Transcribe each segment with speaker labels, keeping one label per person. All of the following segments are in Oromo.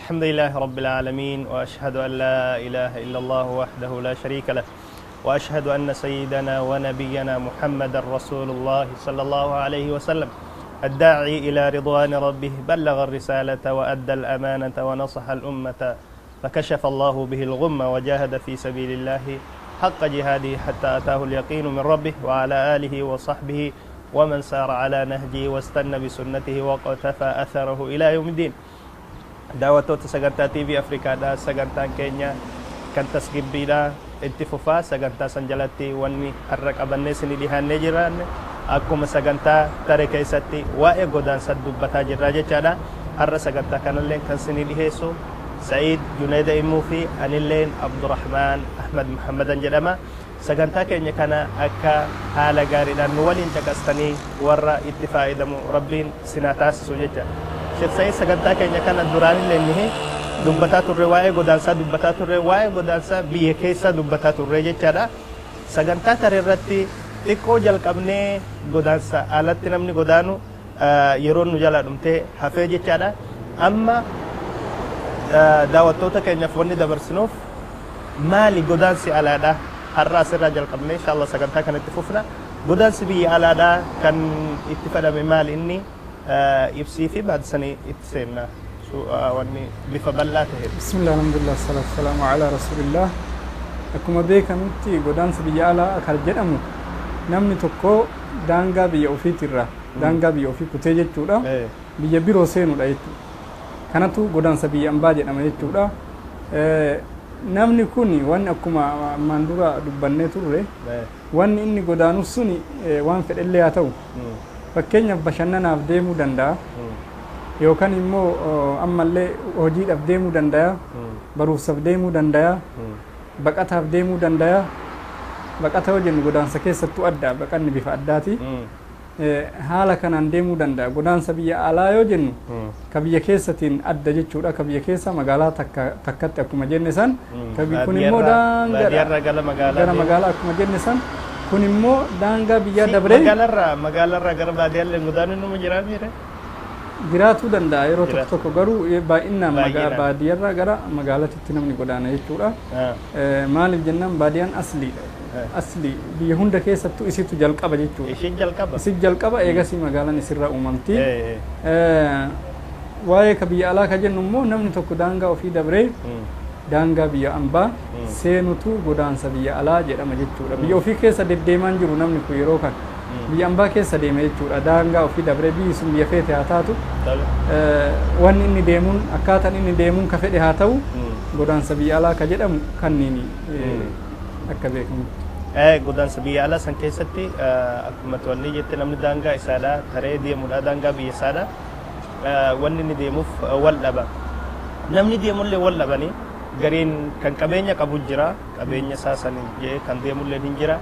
Speaker 1: الحمد لله رب العالمين وأشهد أن لا إله إلا الله وحده لا شريك له وأشهد أن سيدنا ونبينا محمد رسول الله صلى الله عليه وسلم الداعي إلى رضوان ربه بلغ الرسالة وأدى الأمانة ونصح الأمة فكشف الله به الغمة وجاهد في سبيل الله حق جهاده حتى أتاه اليقين من ربه وعلى آله وصحبه ومن سار على نهجه واستنى بسنته وقتفى أثره إلى يوم الدين. daawwattoota sagantaa TV Afrikaadhaa sagantaan keenya kan tasgibbiidhaa itti fufaa sagantaa san jalatti wanni har'a qabannee isinii dhihaannee jiraan akkuma sagantaa tare keessatti waa'ee godaansa dubbataa jirra jechaadha. Har'a sagantaa kanallee kan isinii dhiheessu Sa'iid Junayd Imuu fi anilleen Abdurrahmaan Ahmad Muhammadan jedhama. Sagantaa keenya kana akka haala gaariidhaan nu waliin caqastanii warra itti faayidamu rabbiin sinaa taasisu jecha. Sheikh Sa'iid sagantaa keenya kana duraan illee ni dubbataa turre waa'ee godaansaa dubbataa turre waa'ee godaansaa biyya keessa dubbataa turre jechaadha. Sagantaa tare irratti xiqqoo jalqabnee godaansa alatti namni godaanu yeroo nu jala dhumtee hafee jechaadha. Amma daawwattoota keenyaaf wanni dabarsinuuf maali godaansi alaadha har'a asirraa jalqabnee inshallah sagantaa kanatti fufna. Godaansi biyya alaadha kan itti fedhame maali inni ibsii fi baadsanii itti seenna wanni bifa bal'aa ta'e.
Speaker 2: Bismillah alhamdulillah salatu wassalamu ala rasulillah. Akkuma beekamutti godaansa biyya alaa akka jedhamu namni tokko daangaa biyya ofiitirraa daangaa biyya ofii kutee jechuudha biyya biroo seenuudha jechuudha. Kanatu godaansa biyya ambaa jedhama jechuudha. Namni kun wanni akkuma ammaan dura dubbannee turre wanni inni godaanu suni waan fedhellee haa ta'u fakkeenyaaf bashannanaaf deemuu danda'a yookaan immoo ammallee hojiidhaaf deemuu danda'a barumsaaf deemuu danda'a baqataaf deemuu danda'a. Baqata yoo jennu godaansa keessattuu adda baqanni bifa addaati. Haala kanaan deemuu danda'a. Godaansa biyya alaa yoo jennu ka biyya keessatiin adda jechuudha. Ka biyya keessa magaalaa takkatti akkuma jenne san kun immoo daangaa gara magaalaa akkuma jenne san kun immoo daangaa biyyaa dabree
Speaker 1: magaalarraa gara baadiyyaa godaanuu nama jiraatire
Speaker 2: jiraatuu danda'a yeroo tokko garuu baay'inaan baadiyyaarraa gara magaalaatti namni godaana jechuudha. Maaliif jennaan baadiyyaan asli biyya hunda keessattuu isitu jalqaba jechuudha. Isin jalqaba eegasii magaalaan isirraa uumamti. Waa'ee ka biyya alaa ka jennu immoo namni tokko daangaa ofii dabree daangaa biyya ambaa seenutu godaansa biyya alaa jedhama jechuudha. Biyya ofii keessa deddeemaan jiru namni kun yeroo kan biyya ambaa keessa deeme jechuudha. Daangaa ofii dabree biyyi sun biyya feete haa taatu wanni inni deemuun akkaataan inni deemuun ka fedhe haa ta'u godaansa biyya alaa ka jedhamu kanniin akka beekamutti.
Speaker 1: Godaansa biyya alaa san keessatti akkuma to'annee jette namni daangaa isaadhaa taree deemuudha daangaa biyya isaadhaa wanni inni deemuuf wal dhaba. Namni deemullee wal dhabanii gariin kan qabeenya qabu jira qabeenya isaa san jee kan deemullee hin jira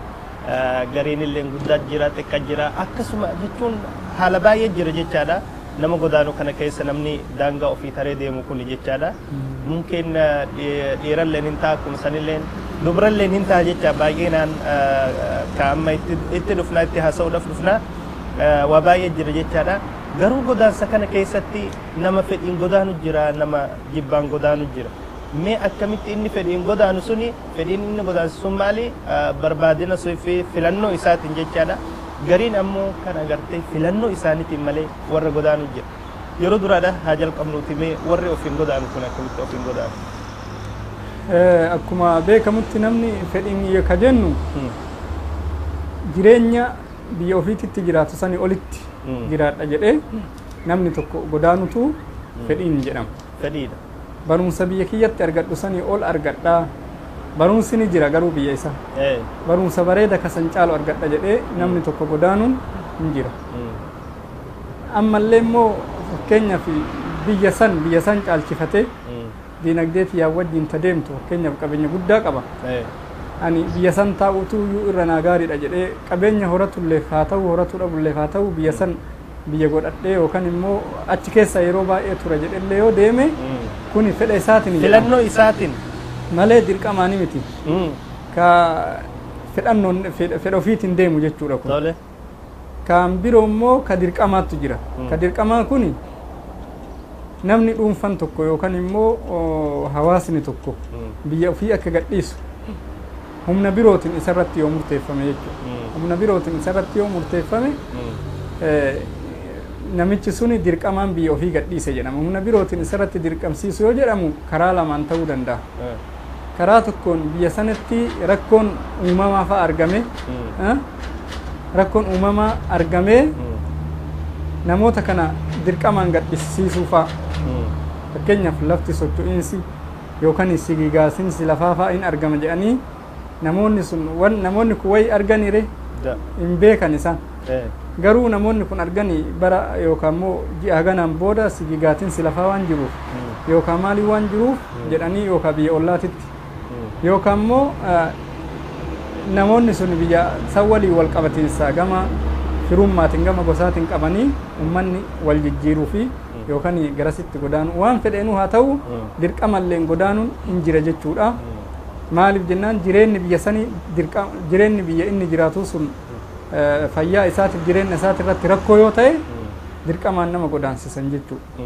Speaker 1: gariin illee guddaa jira xiqqaa jira akkasuma jechuun haala baay'ee jira jechaadha. Nama godaanu kana keessa namni daangaa ofii taree deemu kun jechaadha. Mungkin dhiirallee hin ta'a akkuma sanillee dubrallee hin ta'a jecha baay'inaan ka amma itti dhufnaa itti haasa'uudhaaf dhufnaa waa baay'ee jira jechaadha. Garuu godaansa kana keessatti nama fedhiin godaanu jira nama jibbaan godaanu jira. Mee akkamitti inni fedhiin godaanu suni fedhiin inni godaansu sun maali barbaadina fi filannoo isaatiin jechaadha. Gariin ammoo kan agartee filannoo isaaniitiin malee warra godaanu jira. Yeroo duraadha haa jalqabnuuti mee warri ofiin godaanu kun akkamitti ofiin godaanu?
Speaker 2: Akkuma beekamutti namni fedhiin ka jennu jireenya biyya ofiititti jiraatu sanii olitti jiraadha jedhee namni tokko godaanutu fedhiin jedhama.
Speaker 1: Fedhiidha.
Speaker 2: Barumsa biyya kiyyatti argadhu sanii ol argadhaa. Barumsi ni jira garuu biyya isa. Barumsa bareeda kasan caalu argadha jedhee namni tokko godaanuun hin jira. Ammallee immoo fakkeenyaaf biyya san caalchifatee diinagdeetii yaa wajjin ta deemtu fakkeenyaaf qabeenya guddaa qaba. Ani biyya san taa'utu irra naa gaariidha jedhee qabeenya horatulleef haa ta'u horatu dhabulleef haa ta'u biyya san biyya godhadhee yookaan immoo achi keessa yeroo baay'ee tura jedhellee yoo deeme kuni fedha isaatiin
Speaker 1: filannoo isaatiin
Speaker 2: malee dirqamaanii miti. Ka fedhannoon fedha ofiitiin deemu jechuudha kun. Kan biroo immoo ka dirqamaatu jira. Ka dirqamaa kuni namni dhuunfan tokko yookaan immoo hawaasni tokko biyya ofii akka gadhiisu humna birootiin isarratti yoo murteeffame jechuudha. Humna birootiin isarratti yoo murteeffame namichi suni dirqamaan biyya ofii gadhiise jedhama. Humna birootiin isarratti dirqamsiisu yoo jedhamu karaa lamaan ta'uu danda'a. Karaa tokkoon biyya sanatti rakkoon uumamaa fa'a argame rakkoon uumamaa argamee namoota kana dirqamaan gadhiisiisuu fa'a. Fakkeenyaaf lafti socho'iinsi yookaan sigigaasinsi lafaa fa'a hin argama jedhanii namoonni sun namoonni kun wayi arganire hin beekan isaan. Garuu namoonni kun arganii bara yookaan immoo ji'a ganaan booda sigigaatinsi lafaa waan jiruuf yookaan maalii waan jiruuf jedhanii yookaan biyya ollaatitti yookaan immoo namoonni sun biyya san walii wal qabatiinsaa gama firummaatiin gama gosaatiin qabanii ummanni wal jijjiiruu fi yookaan garasitti godaanu waan fedheenuu haa ta'u dirqamalleen godaanuun hin jira jechuudha. Maaliif jennaan jireenyi biyya sanii jireenyi biyya inni jiraatu sun fayyaa isaatiif jireenya isaati irratti rakkoo yoo ta'e dirqamaan nama godaansisan jechuudha.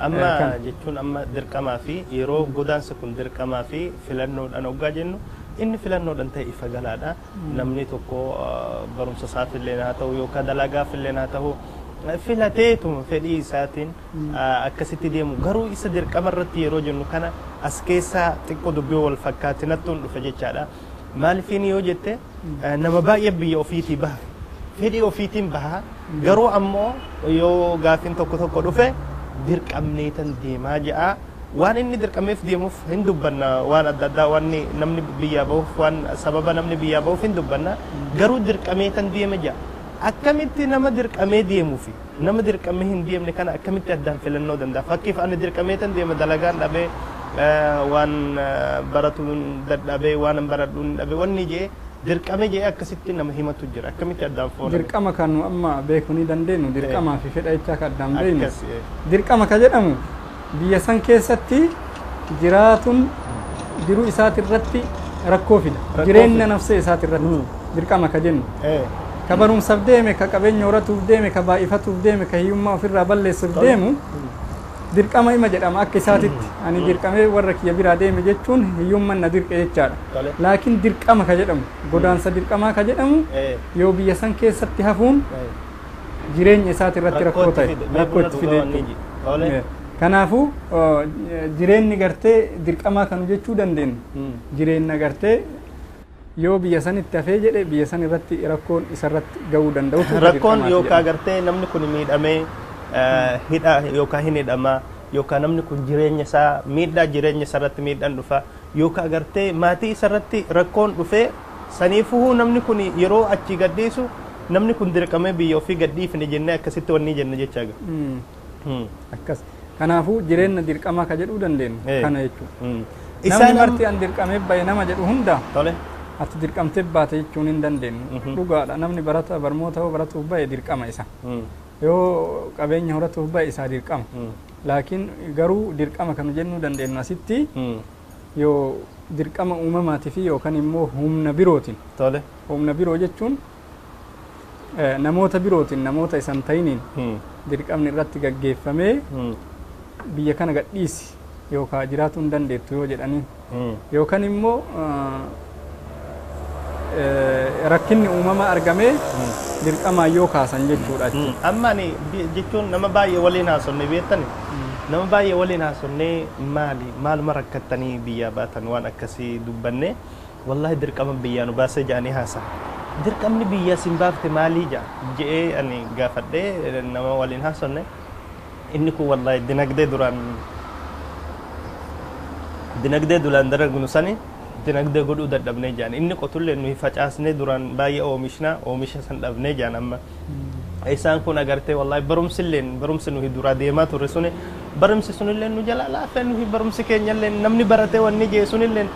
Speaker 1: Amma jechuun amma dirqamaa fi yeroo godaansa kun dirqamaa fi filannoodhaan hoggaa jennu inni filannoodhaan ta'e ifa galaadha. Namni tokko barumsa isaafillee haa ta'u yookaan dalagaafillee haa ta'u filateetuma fedhii isaatiin akkasitti deemu garuu isa dirqama irratti yeroo jennu kana as keessaa xiqqoo dubbii wal fakkaatti nattuun dhufe jechaadha. Maaliifin yoo jette nama baay'ee biyya ofiitii baha fedhii ofiitiin baha garuu ammoo yoo gaafin tokko dhufe dirqamnee tan deemaa ja'a waan inni dirqameef deemuuf hin dubbanna waan adda addaa waan namni biyyaa bahuuf waan sababa namni biyyaa bahuuf hin dubbanna garuu dirqamee tan deema ja'a. Akkamitti nama dirqamee deemuufi nama dirqamee hin deemne kana akkamitti addaan filannoo danda'a. Fakkiif ani dirqamee tan deema dalagaan dhabee waan baratuun dadhabee waan baradhuun dhabee wanni jee dirqamee jee akkasitti nama himatu jira. Akkamitti addaan foona.
Speaker 2: Dirqama kan nu amma beekuu ni dandeenyu dirqamaa fi fedha jechaa kan addaan beeknu. Dirqama ka jedhamu biyya san keessatti jiraatuun jiruu isaati irratti rakkoo fida. Jireenya nafsee isaati irratti dirqama ka jennu. Ka barumsaaf deeme ka qabeenya horatuuf deeme ka baay'ifatuuf deeme ka hiyyummaa ofirraa balleessuuf deemu dirqama ima jedhama akka isaatitti ani dirqamee warra kiyya biraa deeme jechuun hiyyummaan na dirqe jechaadha. Laakiin dirqama ka jedhamu godaansa dirqamaa ka jedhamu yoo biyya san keessatti hafuun jireenya isaati irratti rakkoo ta'e rakkoo itti fide. Kanaafuu jireenyi gartee dirqamaa kanu jechuu dandeenyu jireenya gartee yoo biyya sanitti hafee jedhe biyya san irratti rakkoon isarratti ga'uu danda'u.
Speaker 1: Rakkoon yookaan gartee namni kun miidhamee hidha yookaan hin hidhama yookaan namni kun jireenya isaa miidhaa jireenya isarratti miidhaan dhufa yookaan gartee maatii isarratti rakkoon dhufee saniifuu namni kun yeroo achi gadhiisu namni kun dirqamee biyya ofii gadhiifne jennee akkasitti wanni jenna jechaa jiru.
Speaker 2: Akkas. Kanaafuu jireenya dirqamaa ka jedhuu dandeenyu kana jechuudha. Namni marti an dirqamee bahe nama jedhu hunda ati dirqamtee baate jechuun hin dandeenyu. Dhugaadha namni barata barmoota yoo baratuuf bahe dirqama isa. Yoo qabeenya horatuuf bahe isaa dirqama. Laakiin garuu dirqama kan jennuu dandeenyu asitti yoo dirqama uumamaatii fi yookaan immoo humna birootiin. Humna biroo jechuun namoota birootiin namoota isan ta'iniin dirqamni irratti gaggeeffamee biyya kana gadhiisi yookaan jiraatu hin dandeettu yoo jedhanii yookaan immoo rakkinni uumamaa argamee dirqamaan yoo kaasan jechuudha.
Speaker 1: Amma ani jechuun nama baay'ee waliin haasofne beektani nama baay'ee waliin haasofne maaluma rakkattanii biyyaa baatan waan akkasii dubbanne wallahi dirqama biyyaa nu baasee jedhanii haasa. Dirqamni biyya sin baafte maalii jedhee ani gaafadhee nama waliin haasofne inni kun wallahi dinagdee duraan daragnu sani dinagdee godhuu dadhabnee jaan inni qotullee nuyi facaasnee duraan baay'ee oomisha san dhabnee jaan amma isaan kun agartee wallahi barumsi nuyi duraa deemaa turre suni barumsi sunillee nu jala laafee nuyi barumsi keenyallee namni baratee wanni jee sunillee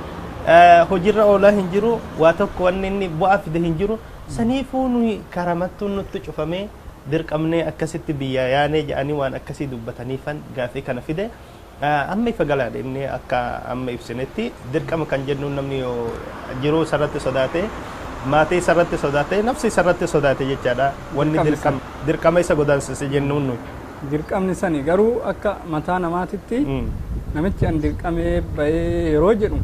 Speaker 1: hojiirra oolaa hin jiru waa tokko wanni inni bu'aa fide hin jiru saniifuu nuyi karamattuun nutti cufamee dirqamnee akkasitti biyya yaanee jedhanii waan akkasii dubbataniifan gaafii kana fide amma ifa galaadha inni akka amma ibsinetti dirqama kan jennu namni yoo jiruu sarratti sodaate maatii sarratti sodaate nafsi sarratti sodaate jechaadha wanni dirqama isa godaansise jennuun nuyi
Speaker 2: dirqamni sani garuu akka mataa namaatitti namichi an dirqamee bahee yeroo jedhu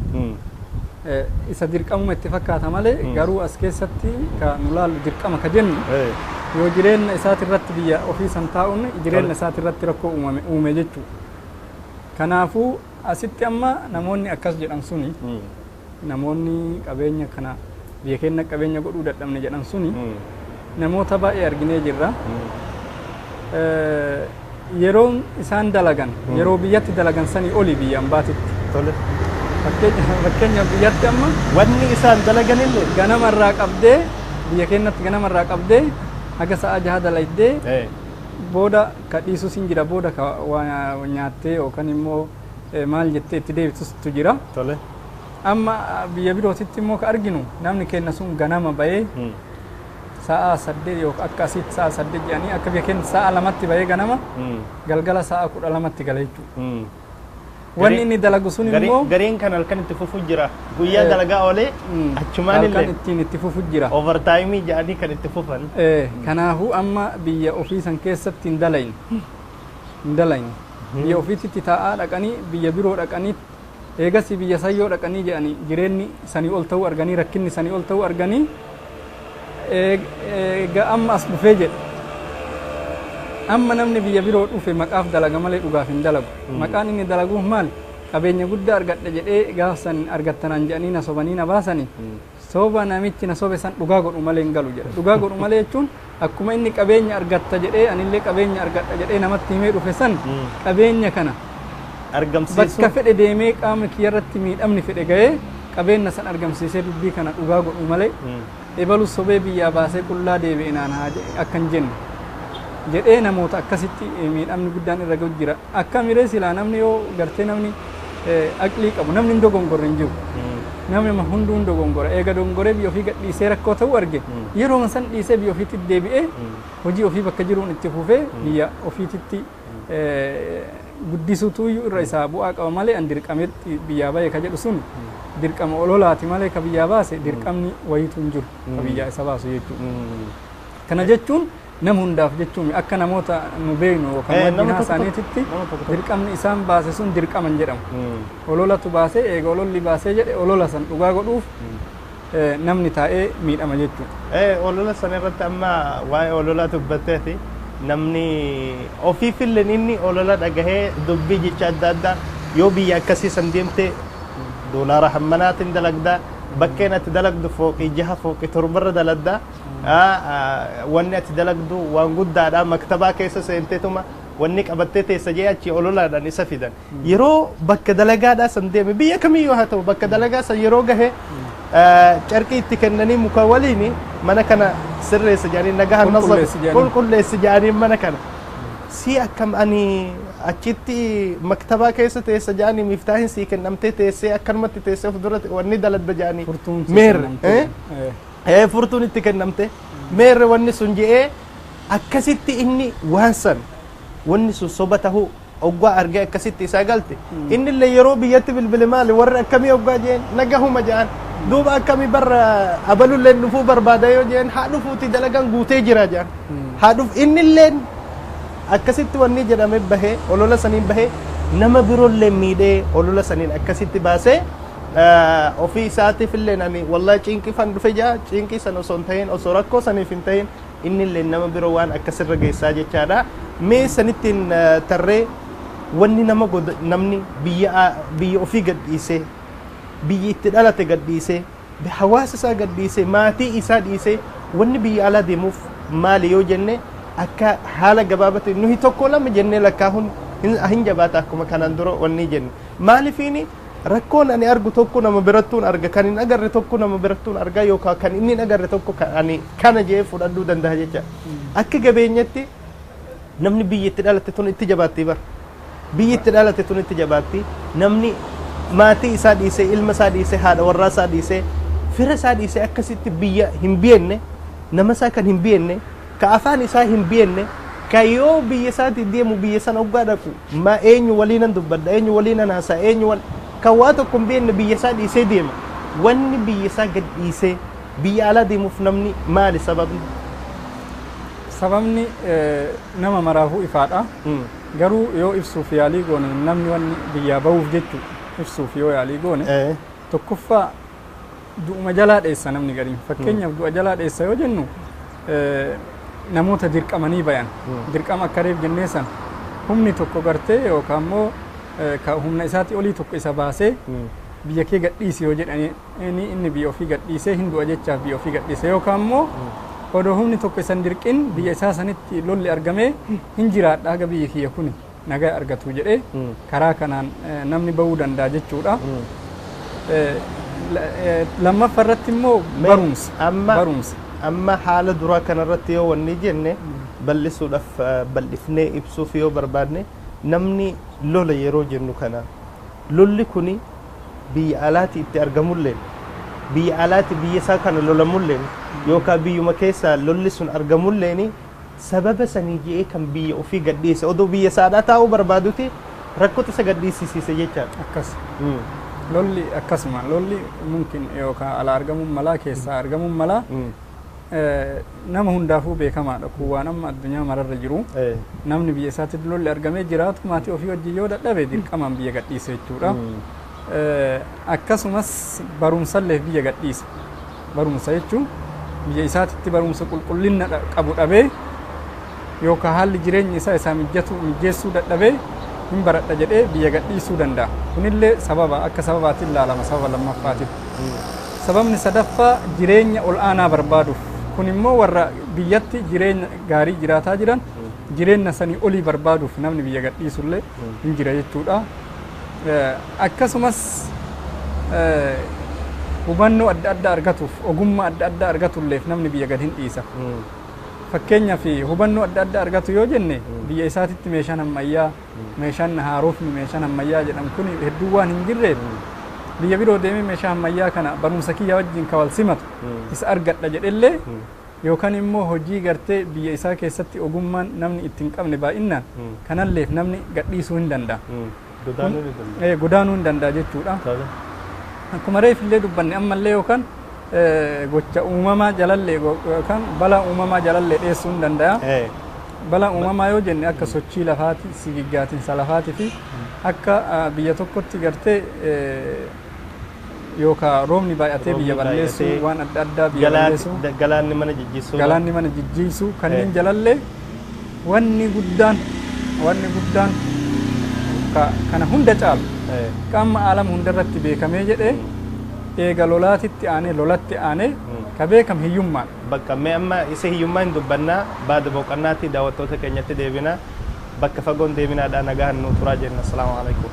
Speaker 2: isa dirqamuma itti fakkaata malee garuu as keessatti ka nu laallu dirqama ka jennu yoo jireenya isaati irratti biyya ofii san taa'uun jireenya isaati irratti rakkoo uume jechuu kanaafuu asitti amma namoonni akkas jedhan suni namoonni qabeenya kana biyya keenya qabeenya godhuu dadhabne jedhan suni namoota baay'ee arginee jirra yeroon isaan dalagan yeroo biyyatti dalagan sanii oli biyya ambaatitti fakkeenya biyyatti amma
Speaker 1: wanni isaan dalaganillee
Speaker 2: ganamarraa qabdee biyya keenyatti ganamarraa qabdee haga sa'a jaha dalaydee booda ka dhiisus hin jira booda ka nyaattee yookaan immoo maal jettee itti deebitustu jira amma biyya birootitti immoo ka arginu namni keenya sun ganama bahee sa'a 8 yookaan akka asitti sa'a 8 jedhanii akka biyya keenya sa'a 2tti bahee ganama galgala sa'a 12tti gala jechuudha. Wanni inni dalagu sun immoo
Speaker 1: gareen kan halkan itti fufu jira guyyaa dalagaa oolee achumaan illee
Speaker 2: halkan ittiin itti fufu jira
Speaker 1: overtime jedhanii kan itti fufan.
Speaker 2: Kanaafuu amma biyya ofii san keessatti hin dalayin biyya ofiitti taa'aa dhaqanii biyya biroo dhaqanii eegasii biyya sayyoo dhaqanii jedhanii jireenyi sanii ol ta'uu arganii rakkinni sanii ol ta'uu arganii amma as dhufee jedhe amma namni biyya biroo dhufe maqaaf dalaga malee dhugaaf hin dalagu maqaan inni dalaguuf maal qabeenya guddaa argadha jedhee gaafa san argattanaan jedhanii na sobanii na baasanii soba namichi na sobe san dhugaa godhu malee hin galu jedha dhugaa godhu malee jechuun akkuma inni qabeenya argatta jedhee anillee qabeenya argadha jedhee namatti himee dhufe san qabeenya kana
Speaker 1: argamsiisu
Speaker 2: bakka fedhe deemee qaama kiyyarratti miidhamni fedhe ga'ee qabeenya san argamsiisee dubbii kana dhugaa godhu malee ebalu sobee biyyaa baasee qullaa deebi'inaan haa akkan jenne jedhee namoota akkasitti miidhamni guddaan irra ga'u jira akka miree silaa namni yoo gartee namni aqlii qabu namni hin dogongorre hin jiru namni hunduu hin dogongora eega dogongoree biyya ofii gadhiisee rakkoo ta'uu arge yeroo san dhiisee biyya ofiitti deebi'ee hojii ofii bakka jiruun itti fufee biyya ofiititti guddisuutu irra isaa bu'aa qaba malee an dirqameetti biyyaa bahe ka jedhu sun dirqama ololaati malee ka biyyaa baase dirqamni wayitu hin jiru ka biyyaa isa baasu jechuudha. Kana jechuun nama hundaaf jechuun akka namoota nu beeknu yookaan wajjinaa isaaniititti dirqamni isaan baase sun dirqaman jedhamu. Ololatu baasee eega ololli baasee jedhe olola san dhugaa godhuuf namni taa'ee miidhama jechuudha.
Speaker 1: Olola san irratti amma waa'ee ololaa dubbatteeti namni ofiifillee inni olola dhagahee dubbii jecha adda addaa yoo biyya akkasii san deemtee doolaara hammanaatiin dalagdaa bakkeen ati dalagdu fooqii 6 fooqii 7 daladdaa wanni ati dalagdu waan guddaadha maktabaa keessa seenteetuma wanni qabattee teessa jee achi ololaadhaan isa fidan yeroo bakka dalagaadhaa san deeme biyya kamiyyuu haa ta'u bakka dalagaa san yeroo gahe carqii itti kennanii muka waliin mana kana sirreessa jedhanii nagahan qulqulleessi jedhanii mana kana si akkam ani achitti maktabaa keessa teessa jedhanii miftaahin sii kennamtee teessee akkanumatti teessee of dura wanni daladda jedhanii meerre furtuun itti kennamte meerre wanni sun je'ee akkasitti inni waan san wanni sun soba tahuu oggaa argee akkasitti isaa galte inni illee yeroo biyyatti bilbile maali warri akkamii oggaa jeen nagahuma jedhan duuba akkamii barra abalullee dhufuu barbaada yoo jeen haa dhufuuti dalagaan guutee jira jedhan haa dhuf inni illee akkasitti wanni jedhame bahee olola saniin bahee nama biroollee miidhee olola saniin akkasitti baasee ofii isaatiif illee nani wallahi cinqii fan dhufe jaa cinqii san osoo hin ta'in osoo rakkoo saniif hin ta'in inni illee nama biroo waan akkasirra geessaa jechaadha mee sanittiin tarree wanni namni biyya ofii gadhiisee biyya itti dhalate gadhiisee hawaasa isaa gadhiisee maatii isaa dhiisee wanni biyya alaa deemuuf maali yoo jenne akka haala gabaabate nuyi tokko lama jennee lakkaa'uun hin jabaata akkuma kanaan dura wanni jenne maalifiini rakkoon ani argu tokko nama birattuun arga kan hin agarre tokko nama birattuun arga yookaan kan inni hin agarre tokko ani kana jee fudhadhuu danda'a jecha akka gabeenyatti namni biyya itti dhalate tun itti jabaatti bar biyya itti dhalate tun itti jabaatti namni maatii isaa dhiisee ilma isaa dhiisee haadha warraa isaa dhiisee fira isaa dhiisee akkasitti biyya hin bi'enne nama isaa kan hin bi'enne ka afaan isaa hin bi'enne ka yoo biyya isaatti deemu biyya sana oggaa dhaqu ma eenyu waliinan dubbadha eenyu waliinan haasaa eenyu kan waa tokko hin bi'enne biyya isaa dhiisee deema wanni biyya isaa gad dhiisee biyya alaa deemuuf namni maali sababni
Speaker 2: sababni nama maraafuu ifaadha garuu yoo ibsuuf yaalii goone namni wanni biyyaa ba'uuf jechu ibsuuf yoo yaalii goone tokkoffaa du'uma jalaa dheessa namni gariin fakkeenyaaf du'a jalaa dheessa yoo jennu namoota dirqamanii bayan dirqama akka reef jenneessan humni tokko gartee yookaan immoo ka humna isaati olii tokko isa baasee biyya kee gadhiisi yoo jedhanii inni biyya ofii gadhiisee hin du'a jechaaf biyya ofii gadhiise yookaan immoo odoo humni tokko isan dirqin biyya isaa sanitti lolli argamee hin jiraadha haga biyya kiyya kun nagaa argatu jedhee karaa kanaan namni bahuu danda'a jechuudha. Lammaffaa irratti immoo barumsa.
Speaker 1: Amma haala duraa kanarratti yoo wanni jenne bal'isuudhaaf bal'ifnee ibsuuf yoo barbaadne namni lola yeroo jennu kana lolli kuni biyya alaati itti argamullee biyya alaati biyya isaa kana lolamullee yookaan biyyuma keessa lolli sun argamulleen sababa sanii je'ee kan biyya ofii gadhiise odoo biyya isaadhaa taa'uu barbaaduti rakkoo isa gadhiisisiise jechaadha.
Speaker 2: Akkas. Lolli akkasuma lolli mumkin yookaan ala argamuun malaa keessaa argamuun malaa nama hundaafuu beekamaadha kun waan amma addunyaa mararra jiru namni biyya isaatti lolli argamee jiraatu maatii ofii wajjin yoo dadhabe dirqamaan biyya gadhiise jechuudha. Akkasumas barumsallee biyya gadhiisa barumsa jechuun biyya isaatti barumsa qulqullina qabu dhabee yookaan haalli jireenya isaa mijeessuu dadhabee hin baradha jedhee biyya gadhiisuu danda'a. Kunillee sababa akka sababaatti ilaalama sababa lammaffaatiif. Sababni sadaffaa jireenya ol aanaa barbaaduuf kun immoo warra biyyatti jireenya gaarii jiraataa jiran jireenya sanii olii barbaaduuf namni biyya gadhiisullee hin jira jechuudha. Akkasumas hubannoo adda addaa argatuuf ogummaa adda addaa argatulleef namni biyya gad hin dhiisa. Fakkeenyaaf hubannoo adda addaa argatu yoo jenne biyya isaatitti meeshaan ammayyaa meeshaan haarofni meeshaan ammayyaa jedhamu kun hedduu waan hin jirreef biyya biroo deemee meeshaa ammayyaa kana barumsa kiyya wajjin kawal simatu isa argadha jedhellee yookaan immoo hojii gartee biyya isaa keessatti ogummaan namni ittiin qabne baay'inaan kanalleef namni gadhiisuu hin danda'a. Godaanuu hin danda'a jechuudha. Akkuma reefillee dubbanne ammallee yookaan gocha uumamaa jalallee yookaan balaa uumamaa jalallee dheessuu hin danda'a. Balaa uumamaa yoo jenne akka sochii lafaati sigiggaatinsa lafaati fi akka biyya tokkotti gartee yookaan roobni baay'atee biyya balleessuu waan adda addaa biyya balleessuu galaanni mana jijjiisuu kanneen jalallee wanni guddaan kana hunda caalu qaama aalama hundarratti beekamee jedhee eega lolaatitti aanee ka beekam hiyyummaan.
Speaker 1: Bakka mee amma isa hiyyummaa hin dubbannaa baada boqonnaatti daawwattoota keenyatti deebina bakka fagoon deebinaadhaan nagaan nu turaa jenna. Assalaamu alaikum.